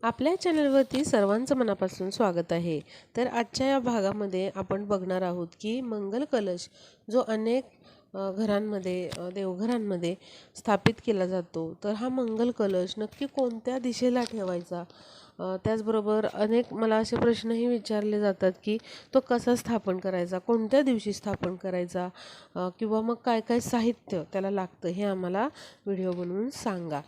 आपल्या चॅनलवरती सर्वांचं मनापासून स्वागत आहे। तर आजच्या या भागामध्ये आपण बघणार आहोत की मंगल कलश जो अनेक घरांमध्ये देवघरांमध्ये स्थापित केला जातो, तर हा मंगल कलश नक्की कोणत्या दिशेला ठेवायचा? त्याचबरोबर अनेक मला असे प्रश्नही विचारले जातात की तो कसा स्थापन करायचा, कोणत्या दिवशी स्थापन करायचा, किंवा मग काय काय साहित्य त्याला लागतं हे आम्हाला व्हिडिओ बनवून सांगा।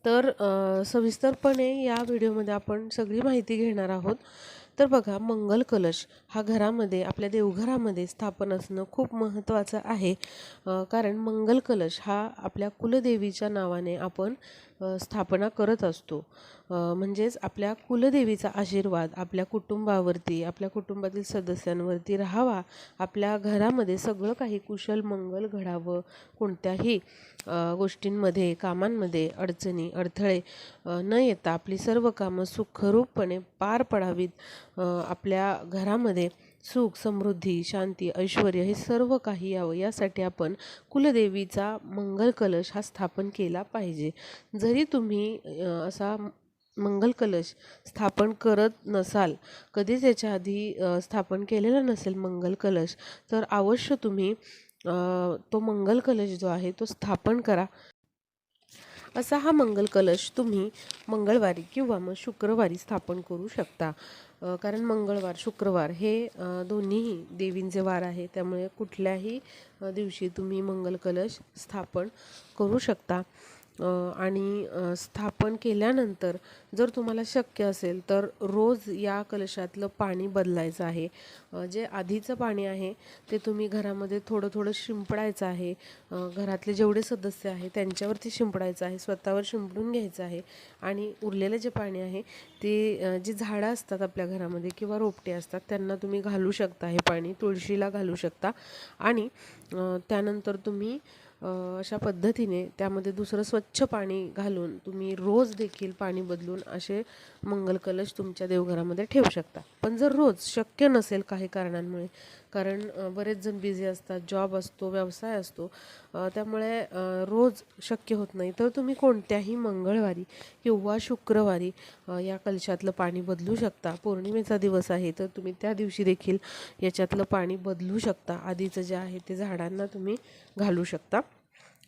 तर सविस्तरपणे या व्हिडिओमध्ये आपण सगळी माहिती घेणार आहोत। तर बघा, मंगल कलश हा घरामध्ये आपल्या देवघरामध्ये स्थापन असणं खूप महत्त्वाचं आहे। कारण मंगल कलश हा आपल्या कुलदेवीच्या नावाने आपण स्थापना करत असतो। म्हणजेच आपल्या कुलदेवीचा आशीर्वाद आपल्या कुटुंबावरती, आपल्या कुटुंबातील सदस्यांवरती राहावा, आपल्या घरामध्ये सगळं काही कुशल मंगल घडावं, कोणत्याही गोष्टींमध्ये कामांमध्ये अडचणी अडथळे न येता आपली सर्व कामं सुखरूपपणे पार पडावीत, आपल्या घरामध्ये सुख समृद्धी शांती ऐश्वर हे सर्व काही यावं यासाठी आपण कुलदेवीचा मंगल कलश हा स्थापन केला पाहिजे। जरी तुम्ही असा मंगल कलश स्थापन करत नसाल, कधीच याच्या आधी स्थापन केलेला नसेल मंगल कलश, तर अवश्य तुम्ही तो मंगल कलश जो आहे तो स्थापन करा। असा हा मंगल कलश तुम्ही मंगळवारी किंवा मग शुक्रवारी स्थापन करू शकता। कारण मंगळवार शुक्रवार हे दोन्हीही देवींचे वार आहे, त्यामुळे कुठल्याही दिवशी तुम्ही मंगल कलश स्थापन करू शकता। आणि स्थापन केल्यानंतर जर तुम्हाला शक्य असेल तर रोज या कलशातलं पाणी बदलायचं आहे। जे आधीचं पाणी आहे ते तुम्ही घरामध्ये थोडं थोडं शिंपडायचं आहे। घरातले जेवढे सदस्य आहे त्यांच्यावरती शिंपडायचं आहे, स्वतःवर शिंपडून घ्यायचं आहे। आणि उरलेलं जे पाणी आहे ते जी झाडं असतात आपल्या घरामध्ये किंवा रोपटे असतात त्यांना तुम्ही घालू शकता, हे पाणी तुळशीला घालू शकता। आणि त्यानंतर तुम्ही अशा पद्धतीने त्यामध्ये दुसरं स्वच्छ पाणी घालून तुम्ही रोज देखील पाणी बदलून असे मंगल कलश तुमच्या देवघरामध्ये ठेवू शकता। पण जर रोज शक्य नसेल काही कारणांमुळे, कारण बरेच जण बिझी असतात, जॉब असतो, व्यवसाय असतो, त्यामुळे रोज शक्य होत नाही, तर तुम्ही कोणत्याही मंगळवारी किंवा शुक्रवारी या कलशातलं पाणी बदलू शकता। पौर्णिमेचा दिवस आहे तर तुम्ही त्या दिवशी देखील याच्यातलं पाणी बदलू शकता। आधीचं जे आहे ते झाडांना तुम्ही घालू शकता।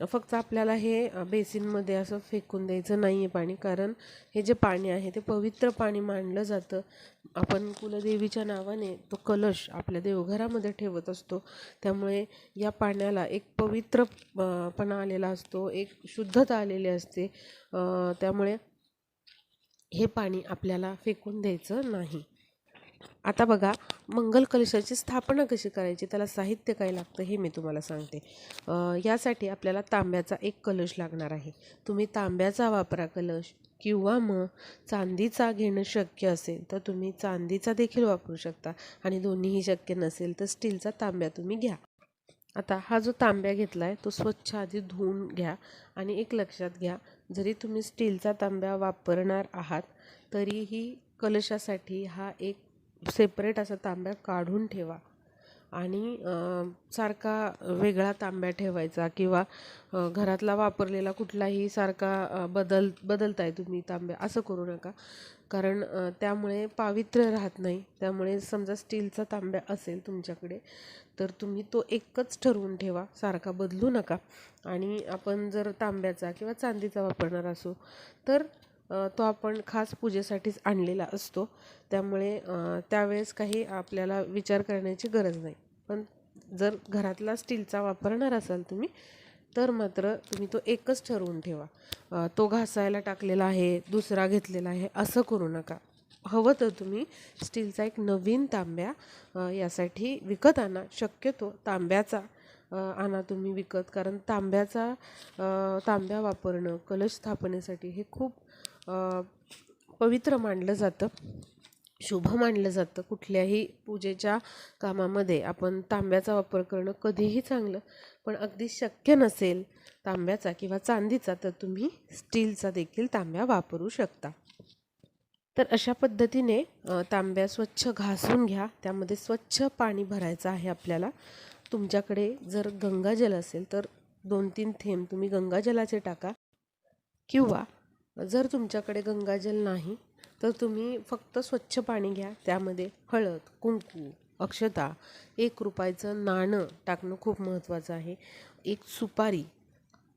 फक्त आपल्याला हे बेसिनमध्ये असं फेकून द्यायचं नाही आहे पाणी, कारण हे जे पाणी आहे ते पवित्र पाणी मानलं जातं। आपण कुलदेवीच्या नावाने तो कलश आपल्या देवघरामध्ये ठेवत असतो, त्यामुळे या पाण्याला एक पवित्र पणा आलेला असतो, एक शुद्धता आलेली असते। त्यामुळे हे पाणी आपल्याला फेकून द्यायचं नाही। आता बघा, मंगल कलशाची स्थापना कशी करायची, त्याला साहित्य काय लागतं हे मी तुम्हाला सांगते। यासाठी आपल्याला तांब्याचा एक कलश लागणार आहे। तुम्ही तांब्याचा वापरा कलश, किंवा मग चांदीचा घेणं शक्य असेल तर तुम्ही चांदीचा देखील वापरू शकता। आणि दोन्हीही शक्य नसेल तर स्टीलचा तांब्या तुम्ही घ्या। आता हा जो तांब्या घेतला आहे तो स्वच्छ आधी धुवून घ्या। आणि एक लक्षात घ्या, जरी तुम्ही स्टीलचा तांब्या वापरणार आहात तरीही कलशासाठी हा एक सेपरेट असा तांब्या काढून ठेवा। आणि सारखा वेगळा तांब्या ठेवायचा किंवा घरातला वापरलेला कुठलाही सारखा बदलताय तुम्ही तांब्या, असं करू नका। कारण त्यामुळे पावित्र्य राहत नाही। त्यामुळे समजा स्टीलचा तांब्या असेल तुमच्याकडे तर तुम्ही तो एकच ठरवून ठेवा, सारखा बदलू नका। आणि आपण जर तांब्याचा किंवा चांदीचा वापरणार असू तर तो आपण खास पूजेसाठीच आणलेला असतो, त्यामुळे त्यावेळेस काही आपल्याला विचार करण्याची गरज नाही। पण जर घरातला स्टीलचा वापरणार असाल तुम्ही तर मात्र तुम्ही तो एकच ठरवून ठेवा। तो घासायला टाकलेला आहे, दुसरा घेतलेला आहे, असं करू नका। हवं तर तुम्ही स्टीलचा एक नवीन तांब्या यासाठी विकत आणा। शक्यतो तांब्याचा आणा तुम्ही विकत, कारण तांब्या वापरणं कलश स्थापनेसाठी हे खूप पवित्र मानलं जातं, शुभ मानलं जातं। कुठल्याही पूजेच्या कामामध्ये आपण तांब्याचा वापर करणं कधीही चांगलं। पण अगदी शक्य नसेल तांब्याचा किंवा चांदीचा तर तुम्ही स्टीलचा देखील तांब्या वापरू शकता। तर अशा पद्धतीने तांब्या स्वच्छ घासून घ्या, त्यामध्ये स्वच्छ पाणी भरायचं आहे आपल्याला। तुमच्याकडे जर गंगाजल असेल तर 2-3 थेंब तुम्ही गंगाजलाचे टाका, किंवा जर तुमच्याकडे गंगाजल नाही तर तुम्ही फक्त स्वच्छ पाणी घ्या, त्यामध्ये हळद, कुंकू, अक्षता, 1 रुपयाचं नाणं टाकणं खूप महत्त्वाचं आहे. 1 सुपारी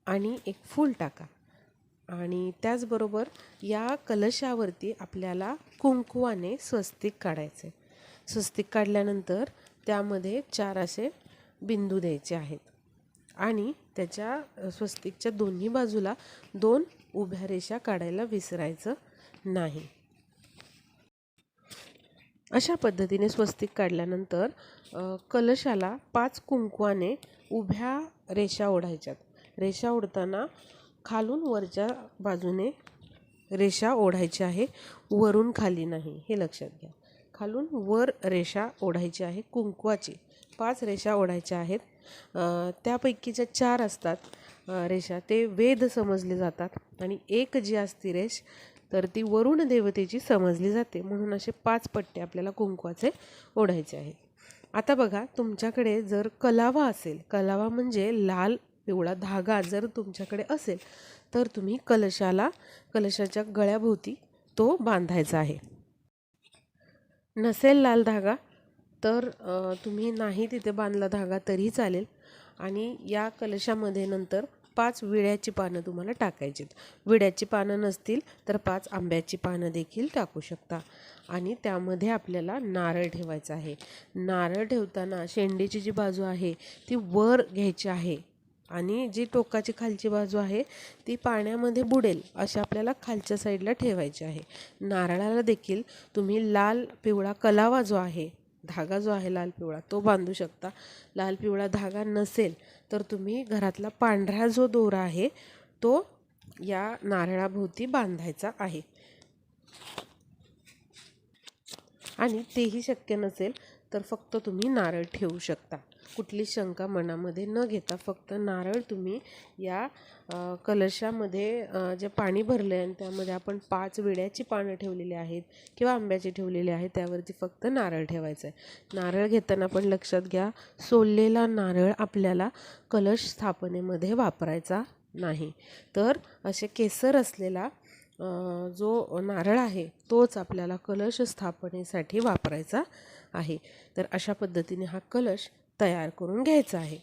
आणि 1 फूल टाका. आणि त्याचबरोबर या कलशावरती आपल्याला कुंकवाने स्वस्तिक काढायचे. स्वस्तिक काढल्यानंतर त्यामध्ये 4 असे बिंदू द्यायचे आहेत आणि त्याच्या स्वस्तिकच्या दोन्ही बाजूला 2 उभ्या रेषा काढायला विसरायचं नाही. अशा पद्धतीने स्वस्तिक काढल्यानंतर कलशाला 5 कुंकवाने उभ्या रेषा ओढायच्यात. रेषा ओढताना खालून वरच्या बाजूने रेषा ओढायची आहे, वरून खाली नाही, हे लक्षात घ्या. खालून वर रेषा ओढायची आहे कुंकवाची. 5 रेषा ओढायच्या आहेत. त्यापैकीच्या 4 असतात रेषा, ते वेद समजले जातात आणि 1 जी असती रेष तर ती वरुण देवतेची समजली जाते. म्हणून असे 5 पट्टे आपल्याला कुंकवाचे ओढायचे आहेत. आता बघा, तुमच्याकडे जर कलावा असेल, कलावा म्हणजे लाल पिवळा धागा जर तुमच्याकडे असेल तर तुम्ही कलशाच्या गळ्याभोवती तो बांधायचा आहे. नसेल लाल धागा तर तुम्ही नाही तिथे बांधला धागा तरी चालेल. आणि या कलशामध्ये नंतर 5 विड्याची पानं तुम्हाला टाकायची. विड्याची पानं नसतील तर 5 आंब्याची पानं देखील टाकू शकता. आणि त्यामध्ये आपल्याला नारळ ठेवायचा आहे. नारळ ठेवताना शेंडीची जी बाजू आहे ती वर घ्यायची आहे आणि जी टोकाची खालची बाजू आहे ती पाण्यामध्ये बुडेल अशी आपल्याला खालच्या साईडला ठेवायची आहे. नारळाला देखील तुम्ही लाल पिवळा कलावा जो आहे, धागा जो आहे लाल पिवळा, तो बांधू शकता. लाल पिवळा धागा नसेल तर तुम्ही घरातला पांढरा जो दोरा आहे तो या नारळाभोवती बांधायचा आहे. आणि तेही शक्य नसेल तर फक्त तुम्ही नारळ ठेवू शकता. कुठली शंका मनामध्ये न घेता फक्त नारळ तुम्ही या कलशामध्ये जे पाणी भरले आणि त्यामध्ये आपण 5 विड्याची पानं ठेवलेली आहेत किंवा आंब्याची ठेवलेली आहेत, त्यावरती फक्त नारळ ठेवायचं आहे. नारळ घेताना पण लक्षात घ्या, सोललेला नारळ आपल्याला कलश स्थापनेमध्ये वापरायचा नाही. तर असे केसर असलेला जो नारळ आहे तोच आपल्याला कलश स्थापनेसाठी वापरायचा आहे. तर अशा पद्धतीने हा कलश तयार करून घ्यायचा आहे.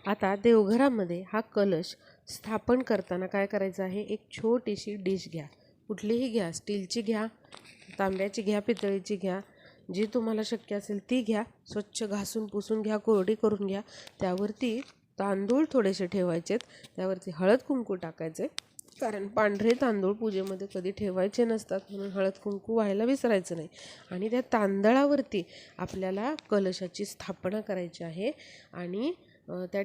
आता देवघरामध्ये हा कलश स्थापन करताना काय करायचं आहे, एक छोटीशी डिश घ्या. कुठलीही घ्या, स्टीलची घ्या, तांब्याची घ्या, पितळीची घ्या, जी तुम्हाला शक्य असेल ती घ्या. स्वच्छ घासून पुसून घ्या, कोरडी करून घ्या. त्यावरती तांदूळ थोडेसे ठेवायचेत, त्यावरती हळद कुंकू टाकायचे, कारण पांढरे तांदूळ पूजेमध्ये कधी ठेवायचे नसतात, म्हणून हळद कुंकू व्हायला विसरायचं नाही. आणि त्या तांदळावरती आपल्याला कलशाची स्थापना करायची आहे. आणि त्या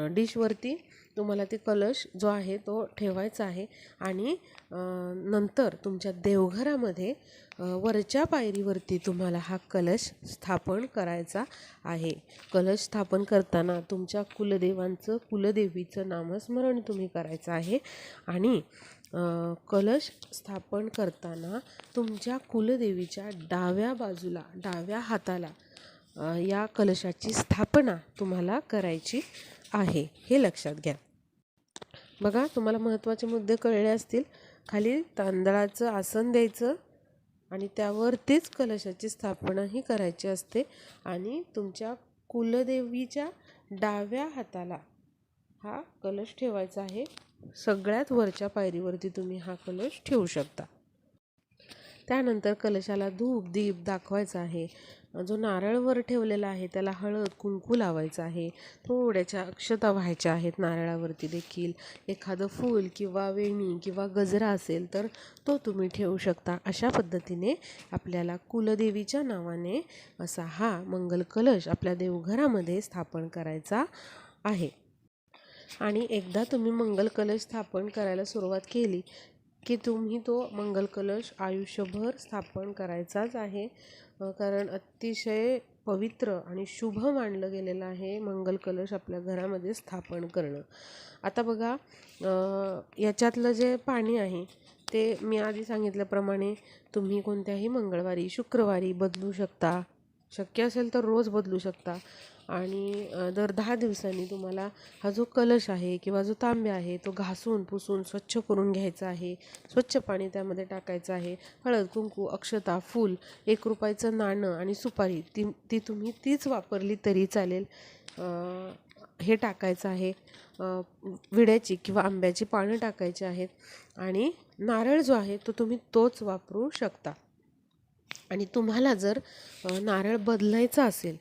डिशवरती तुम्हाला ते कलश जो आहे तो ठेवायचा आहे. आणि नंतर तुमच्या देवघरामध्ये वरच्या पायरीवरती तुम्हाला हा कलश स्थापन करायचा आहे. कलश स्थापन करताना तुमच्या कुलदेवीचं नामस्मरण तुम्ही करायचं आहे. आणि कलश स्थापन करताना तुमच्या कुलदेवीच्या डाव्या बाजूला, डाव्या हाताला या कलशाची स्थापना तुम्हाला करायची आहे, हे लक्षात घ्या. बघा, तुम्हाला महत्त्वाचे मुद्दे कळले असतील. खाली तांदळाचं आसन द्यायचं आणि त्यावरतीच कलशाची स्थापनाही करायची असते. आणि तुमच्या कुलदेवीच्या डाव्या हाताला हा कलश ठेवायचा आहे. सगळ्यात वरच्या पायरीवरती तुम्ही हा कलश ठेवू शकता. त्यानंतर कलशाला धूप दीप दाखवायचा आहे. जो नारळ वर ठेवलेला आहे त्याला हळद कुंकू लावायचं आहे. थोड्याशा अक्षता व्हायच्या आहेत नारळावरती देखील. एखादं फूल किंवा वेणी किंवा गजरा असेल तर तो तुम्ही ठेवू शकता. अशा पद्धतीने आपल्याला कुलदेवीच्या नावाने असा हा मंगल कलश आपल्या देवघरामध्ये स्थापन करायचा आहे. आणि एकदा तुम्ही मंगल कलश स्थापन करायला सुरुवात केली की तुम्ही तो मंगल कलश आयुष्यभर स्थापन करायचाच आहे. कारण अतिशय पवित्र आणि शुभ मानलं गेलेलं आहे मंगल कलश आपल्या घरामध्ये स्थापन करणं. आता बघा, याच्यातलं जे पाणी आहे ते मी आधी सांगितल्याप्रमाणे तुम्ही कोणत्याही मंगळवारी शुक्रवारी बदलू शकता. शक्य असेल तर रोज बदलू शकता. आणि दर 10 दिवसांनी तुम्हाला हा जो कलश आहे किंवा जो तांब्या आहे तो घासून पुसून स्वच्छ करून घ्यायचा आहे. स्वच्छ पाणी त्यामध्ये टाकायचं आहे. हळद, कुंकू, अक्षता, फूल, 1 रुपयाचं नाणं आणि सुपारी ती तुम्ही तीच वापरली तरी चालेल. हे टाकायचं आहे. विड्याची किंवा आंब्याची पानं टाकायची आहेत आणि नारळ जो आहे तो तुम्ही तोच वापरू शकता. आणि तुम्हाला जर नारळ बदलायचा असेल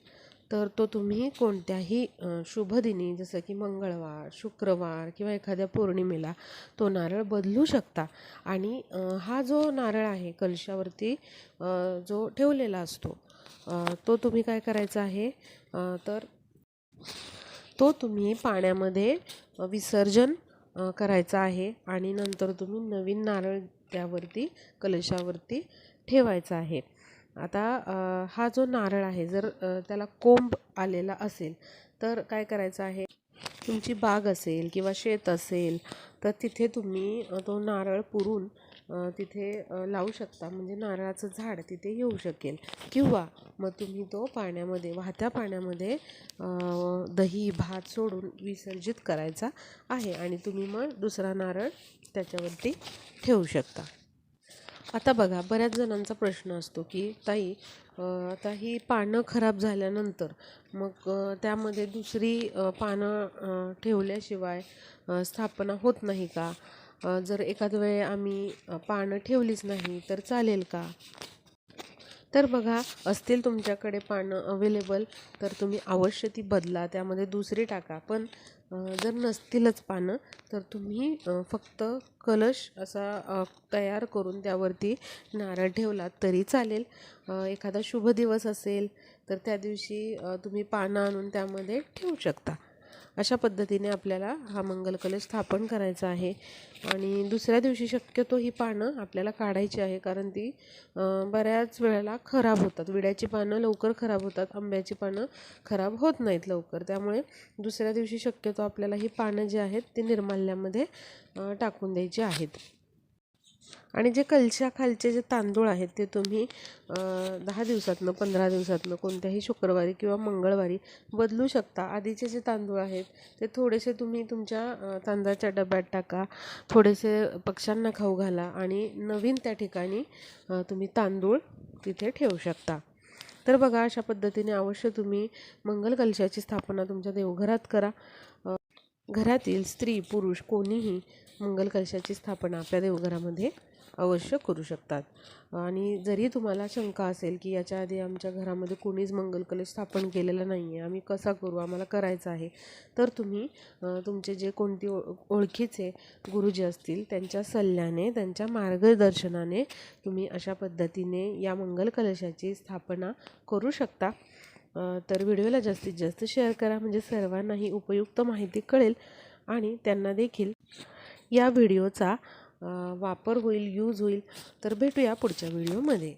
तर तो तुम्ही कोणत्याही शुभ दिनी जसं की मंगळवार, शुक्रवार किंवा एखाद्या पौर्णिमेला तो नारळ बदलू शकता. आणि हा जो नारळ आहे कलशावरती जो ठेवलेला असतो तो तुम्ही काय करायचा आहे तर तो तुम्ही पाण्यामध्ये विसर्जन करायचा आहे आणि नंतर तुम्ही नवीन नारळ त्यावरती कलशावरती ठेवायचा आहे. आता हा जो नारळ आहे जर त्याला कोंब आलेला असेल तर काय करायचं आहे, तुमची बाग असेल किंवा शेत असेल तर तिथे तुम्ही तो नारळ पुरून तिथे लावू शकता. म्हणजे नारळाचं झाड तिथे येऊ शकेल. किंवा मग तुम्ही तो पाण्यामध्ये, वाहत्या पाण्यामध्ये दही भात सोडून विसर्जित करायचा आहे आणि तुम्ही मग दुसरा नारळ त्याच्यावरती ठेवू शकता. आता बघा, बऱ्याच जणांचा प्रश्न असतो की ताई आता ही पानं खराब झाल्यानंतर मग त्यामध्ये दुसरी पानं ठेवल्याशिवाय स्थापना होत नाही का? जर एखाद वेळ आम्ही पानं ठेवलीच नाही तर चालेल का? तर बघा, असतील तुमच्याकडे पानं अवेलेबल तर तुम्ही अवश्य ती बदला, त्यामध्ये दुसरी टाका. पण जर नसतीलच पानं तर तुम्ही फक्त कलश असा तयार करून त्यावरती नारळ ठेवलात तरी चालेल. एखादा शुभ दिवस असेल तर त्या दिवशी तुम्ही पानं आणून त्यामध्ये ठेवू शकता. अशा पद्धतीने आपल्याला हा मंगल कलश स्थापन करायचा आहे. आणि दुसऱ्या दिवशी शक्यतो ही पानं आपल्याला काढायची आहे, कारण ती बऱ्याच वेळेला खराब होतात. विड्याची पानं लवकर खराब होतात, आंब्याची पानं खराब होत नाहीत लवकर. त्यामुळे दुसऱ्या दिवशी शक्यतो आपल्याला ही पानं जी आहेत ती निर्माल्यामध्ये टाकून द्यायची आहेत. आणि जे कलशाखालचे जे तांदूळ आहेत ते तुम्ही 10 दिवसातनं 15 दिवसातनं कोणत्याही शुक्रवारी किंवा मंगळवारी बदलू शकता. आधीचे जे तांदूळ आहेत ते थोडेसे तुम्ही तुमच्या तांदळाच्या डब्यात टाका, थोडेसे पक्ष्यांना खाऊ घाला आणि नवीन त्या ठिकाणी तुम्ही तांदूळ तिथे ठेवू शकता. तर बघा, अशा पद्धतीने अवश्य तुम्ही मंगल कलशाची स्थापना तुमच्या देवघरात करा. घरातील स्त्री पुरुष कोणीही मंगल कलशाची स्थापना आपल्या देवघरामध्ये अवश्य करू शकतात. आणि जरी तुम्हाला शंका असेल की याच्या आधी आमच्या घरामध्ये कोणीच मंगल कलश स्थापन केलेला नाही आहे, आम्ही कसा करू, आम्हाला करायचं आहे, तर तुम्ही तुमचे जे कोणती ओळखीचे गुरुजी असतील त्यांच्या सल्ल्याने, त्यांच्या मार्गदर्शनाने तुम्ही अशा पद्धतीने या मंगल कलशाची स्थापना करू शकता. तर व्हिडिओला जास्तीत जास्त शेअर करा, म्हणजे सर्वांनाही उपयुक्त माहिती कळेल आणि त्यांना देखील या व्हिडिओचा वापर होईल, यूज होईल. तर भेटूया पुढच्या व्हिडिओमध्ये.